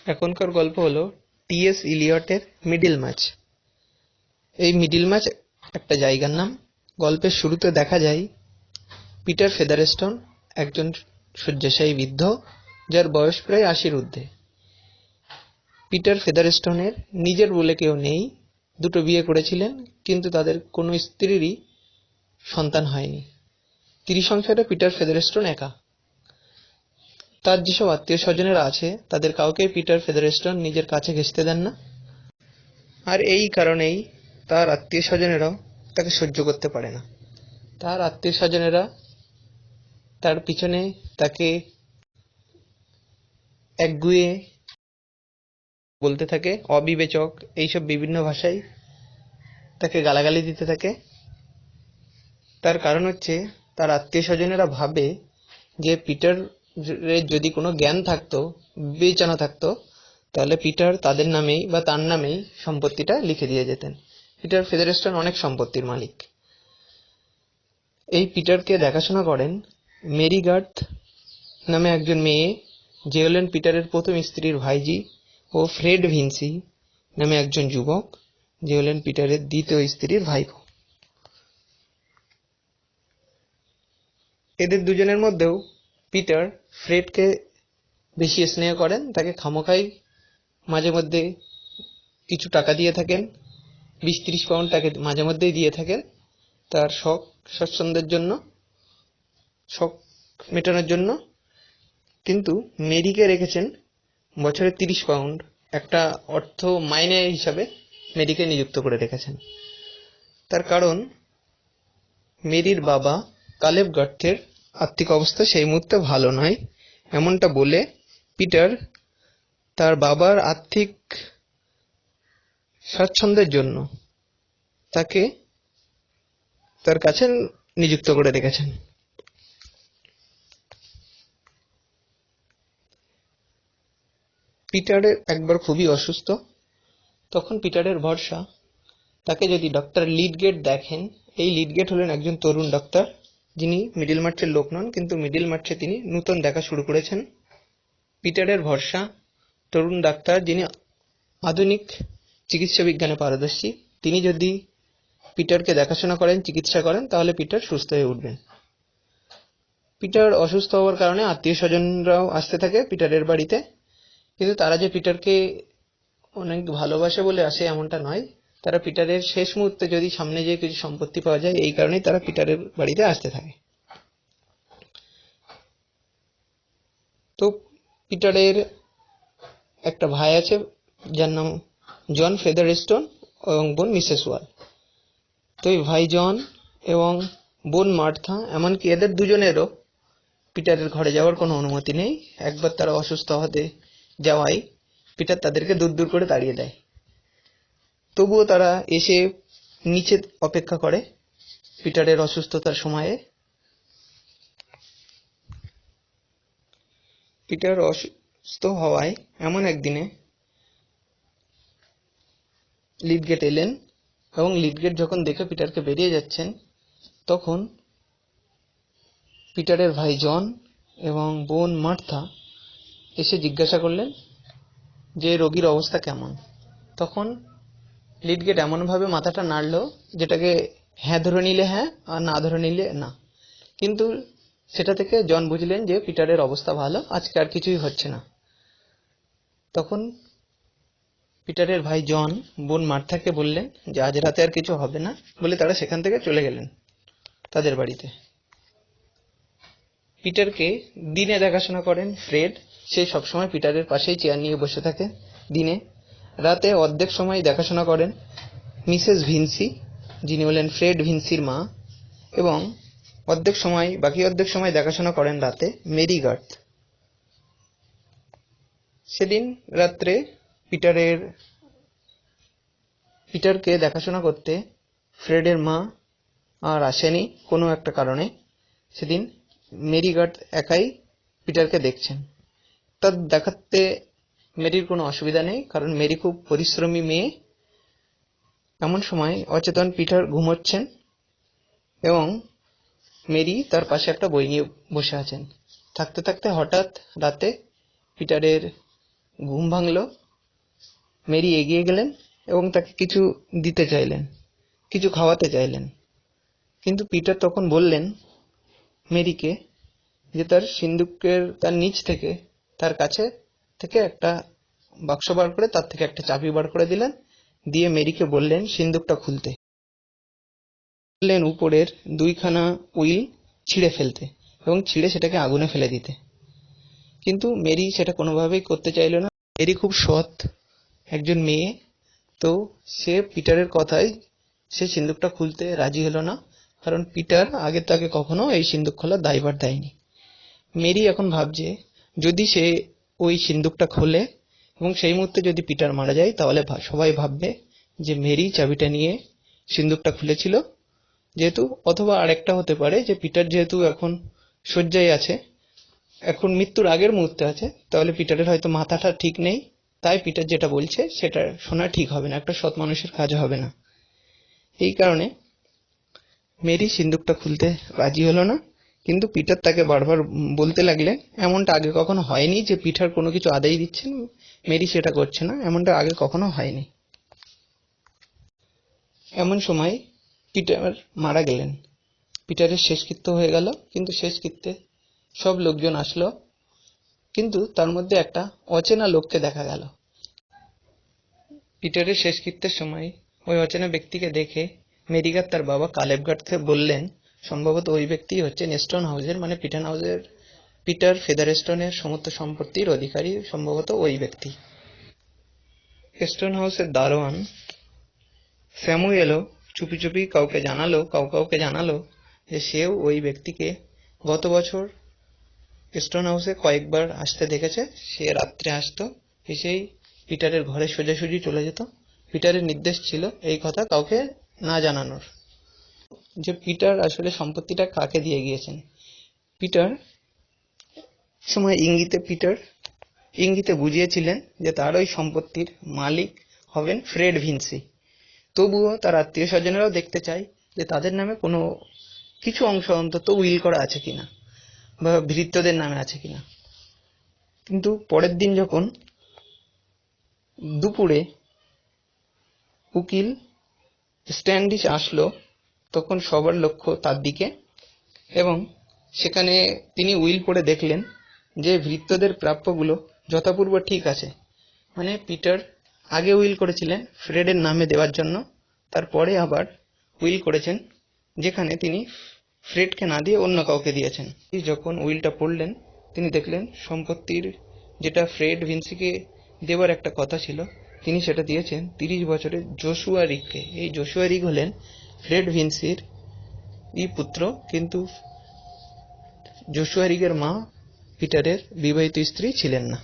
এখনকার গল্প হলো টি.এস. ইলিয়টের মিডল ম্যাচ। এই মিডল ম্যাচ একটা জায়গার নাম। গল্পের শুরুতে দেখা যায় পিটার ফেদারস্টোন একজন শয্যাশায়ী বৃদ্ধ, যার বয়স প্রায় ৮০-র ঊর্ধ্বে। পিটার ফেদারস্টোনের নিজের বলে কেউ নেই। দুটো বিয়ে করেছিলেন, কিন্তু তাদের কোনো স্ত্রীরই সন্তান হয়নি। ত্রিসংসারে পিটার ফেদারস্টোন একা। তার যেসব আত্মীয় স্বজনেরা আছে তাদের কাউকেই পিটার ফেদারস্টোন নিজের কাছে ঘেঁষতে দেন না, আর এই কারণেই তার আত্মীয় স্বজনেরাও তাকে সহ্য করতে পারে না। তার আত্মীয় স্বজনেরা তার পিছনে তাকে একগুঁয়ে বলতে থাকে, অবিবেচক, এইসব বিভিন্ন ভাষায় তাকে গালাগালি দিতে থাকে। তার কারণ হচ্ছে তার আত্মীয় স্বজনেরা ভাবে যে পিটারের যদি কোনো জ্ঞান থাকতো, বিবেচনা থাকতো, তাহলে পিটার তাদের নামেই বা তার নামেই সম্পত্তিটা লিখে দিয়ে যেতেন। পিটার ফেদারস্টোন অনেক সম্পত্তির মালিক। এই পিটারকে দেখাশোনা করেন মেরি গার্থ নামে একজন মেয়ে, যে হলেন পিটারের প্রথম স্ত্রীর ভাইজি, ও ফ্রেড ভিনসি নামে একজন যুবক, যে হলেন পিটারের দ্বিতীয় স্ত্রীর ভাইপো। এদের দুজনের মধ্যেও পিটার ফ্রেডকে বেশি স্নেহ করেন। তাকে খামোখাই মাঝে মধ্যে কিছু টাকা দিয়ে থাকেন, ২০-৩০ পাউন্ড তাকে মাঝে মধ্যেই দিয়ে থাকেন তার শখ স্বচ্ছন্দের জন্য, শখ মেটানোর জন্য। কিন্তু মেরিকে রেখেছেন বছরে ৩০ পাউন্ড একটা অর্থ মাইনে হিসাবে মেরিকে নিযুক্ত করে রেখেছেন। তার কারণ মেরির বাবা কালেব গার্থের আর্থিক অবস্থা সেই মুহূর্তে ভালো নয়। এমনটা বলে পিটার তার বাবার আর্থিক স্বাচ্ছন্দ্যের জন্য তাকে তার কাছে নিযুক্ত করে রেখেছেন। পিটারের একবার খুবই অসুস্থ। তখন পিটারের ভরসা, তাকে যদি ডক্টর লিডগেট দেখেন। এই লিডগেট হলেন একজন তরুণ ডাক্তার, যিনি মিডল মার্চের লোক নন, কিন্তু মিডল মার্চে তিনি নূতন দেখা শুরু করেছেন। পিটারের ভরসা তরুণ ডাক্তার, যিনি আধুনিক চিকিৎসা বিজ্ঞানে পারদর্শী। তিনি যদি পিটারকে দেখাশোনা করেন, চিকিৎসা করেন, তাহলে পিটার সুস্থ হয়ে উঠবেন। পিটার অসুস্থ হওয়ার কারণে আত্মীয় স্বজনরাও আসতে থাকে পিটারের বাড়িতে, কিন্তু তারা যে পিটারকে অনেক ভালোবাসে বলে আসে এমনটা নয়। তারা পিটারের শেষ মুহূর্তে যদি সামনে যেয়ে কিছু সম্পত্তি পাওয়া যায়, এই কারণেই তারা পিটারের বাড়িতে আসতে থাকে। তো পিটারের একটা ভাই আছে যার নাম জন ফেদারস্টোন এবং বোন মিসেস ওয়াল। তো এই ভাই জন এবং বোন মার্থা, এমনকি এদের দুজনেরও পিটারের ঘরে যাওয়ার কোনো অনুমতি নেই। একবার তারা অসুস্থ হতে যাওয়ায় পিটার তাদেরকে দূর দূর করে তাড়িয়ে দেয়। তবুও তারা এসে নিচে অপেক্ষা করে পিটারের অসুস্থতার সময়ে। পিটার অসুস্থ হওয়ায় এমন একদিনে লিডগেট এলেন, এবং লিডগেট যখন দেখে পিটারকে বেরিয়ে যাচ্ছেন, তখন পিটারের ভাই জন এবং বোন মার্থা এসে জিজ্ঞাসা করলেন যে রোগীর অবস্থা কেমন। তখন লিডগেট এমনভাবে মাথাটা নাড়ল, যেটাকে হ্যাঁ ধরে নিলে হ্যাঁ আর না ধরে নিলে না। কিন্তু সেটা থেকে জন বুঝলেন যে পিটারের অবস্থা ভালো, আজকে আর কিছুই হচ্ছে না। তখন পিটারের ভাই জন বোন মার্থাকে বললেন যে আজ রাতে আর কিছু হবে না, বলে তারা সেখান থেকে চলে গেলেন তাদের বাড়িতে। পিটারকে দিনে দেখাশোনা করেন ফ্রেড। সে সবসময় পিটারের পাশেই চেয়ার নিয়ে বসে থাকে দিনে। রাতে অর্ধেক সময় দেখাশোনা করেন মিসেস ভিনসি, যিনি হলেন ফ্রেড ভিনসির মা, এবং বাকি অর্ধেক সময় দেখাশোনা করেন রাতে মেরি গার্থ। সেদিন রাত্রে পিটারকে দেখাশোনা করতে ফ্রেডের মা আর আসেনি কোনো একটা কারণে। সেদিন মেরি গার্থ একাই পিটারকে দেখছেন। তার দেখাতে মেরির কোনো অসুবিধা নেই, কারণ মেরি খুব পরিশ্রমী মেয়ে। এমন সময় অচেতন পিটার ঘুমোচ্ছেন এবং মেরি তার পাশে একটা বই নিয়ে বসে আছেন। থাকতে থাকতে হঠাৎ রাতে পিটারের ঘুম ভাঙল। মেরি এগিয়ে গেলেন এবং তাকে কিছু দিতে চাইলেন, কিছু খাওয়াতে চাইলেন, কিন্তু পিটার তখন বললেন মেরিকে যে তার নিচ থেকে, তার কাছে থেকে একটা বাক্স বার করে তার থেকে একটা চাবি বার করে দিলেন, দিয়ে মেরিকে বললেন সিন্দুকটা খুলতে। বললেন উপরের 2খানা উইল ছিঁড়ে ফেলতে এবং ছিঁড়ে সেটাকে আগুনে ফেলে দিতে। কিন্তু মেরি সেটা কোনোভাবেই করতে চাইল না। মেরি খুব সৎ একজন মেয়ে, তো সে পিটারের কথায় সে সিন্দুকটা খুলতে রাজি হলো না, কারণ পিটার আগে তাকে কখনো এই সিন্দুক খোলার দায়ভার দেয়নি। মেরি এখন ভাবছে যদি সে ওই সিন্দুকটা খোলে এবং সেই মুহূর্তে যদি পিটার মারা যায়, তাহলে সবাই ভাববে যে মেরি চাবিটা নিয়ে সিন্দুকটা খুলেছিল। যেহেতু, অথবা আরেকটা হতে পারে যে পিটার যেহেতু এখন শয্যায় আছে, এখন মৃত্যুর আগের মুহূর্তে আছে, তাহলে পিটারের হয়তো মাথাটা ঠিক নেই, তাই পিটার যেটা বলছে সেটা শোনা ঠিক হবে না, একটা সৎ মানুষের কাজ হবে না। এই কারণে মেরি সিন্দুকটা খুলতে রাজি হলো না। কিন্তু পিটার তাকে বারবার বলতে লাগলেন এমনটা আগে কখনো হয়নি যে পিটার কোনো কিছু আদেশ দিচ্ছেন, মেরি সেটা করছে না, এমনটা আগে কখনো হয়নি। এমন সময় পিটার মারা গেলেন। পিটারের শেষকৃত্য হয়ে গেল, কিন্তু শেষকৃত্যে সব লোকজন আসলো, কিন্তু তার মধ্যে একটা অচেনা লোককে দেখা গেল। পিটারের শেষকৃত্যের সময় ওই অচেনা ব্যক্তিকে দেখে মেরিগার তার বাবা কালেবগার্ডকে বললেন সম্ভবত ওই ব্যক্তি হচ্ছেন স্টোন হাউসের, মানে পিটার ফেদারস্টোনের সমস্ত সম্পত্তির অধিকারী, সম্ভবত ওই ব্যক্তি। স্টোন হাউসের দারোয়ান স্যামুয়েলও চুপি চুপি কাউকে জানালো যে সেও ওই ব্যক্তিকে গত বছর স্টোন হাউসে কয়েকবার আসতে দেখেছে। সে রাত্রে আসতো, এসেই পিটারের ঘরে সোজাসুজি চলে যেত। পিটারের নির্দেশ ছিল এই কথা কাউকে না জানানোর, যে পিটার আসলে সম্পত্তিটা কাকে দিয়ে গিয়েছেন। পিটার ইঙ্গিতে বুঝিয়েছিলেন যে তার ওই সম্পত্তির মালিক হবেন ফ্রেড ভিনসি। তবুও তার আত্মীয় স্বজনেরাও দেখতে চায় যে তাদের নামে কোনো কিছু অংশ অন্তত উইল করা আছে কিনা, বা ভৃত্যদের নামে আছে কিনা। কিন্তু পরের দিন যখন দুপুরে উকিল স্ট্যান্ডিশ আসলো, তখন সবার লক্ষ্য তার দিকে, এবং সেখানে তিনি উইল পড়ে দেখলেন যে ভৃত্যদের প্রাপ্যগুলো যথাপূর্ব ঠিক আছে। মানে পিটার আগে উইল করেছিলেন ফ্রেডের নামে দেওয়ার জন্য, তারপরে আবার উইল করেছেন যেখানে তিনি ফ্রেডকে না দিয়ে অন্য কাউকে দিয়েছেন। যখন উইলটা পড়লেন, তিনি দেখলেন সম্পত্তির যেটা ফ্রেড ভিনসিকে দেওয়ার একটা কথা ছিল, তিনি সেটা দিয়েছেন 30 বছরের জোশুয়া রিগকে। এই জোশুয়া রিগ হলেন ফ্রেড ভিনসির পুত্র, কিন্তু জোশুয়া রিগের মা পিটারের বিবাহিত স্ত্রী ছিলেন না।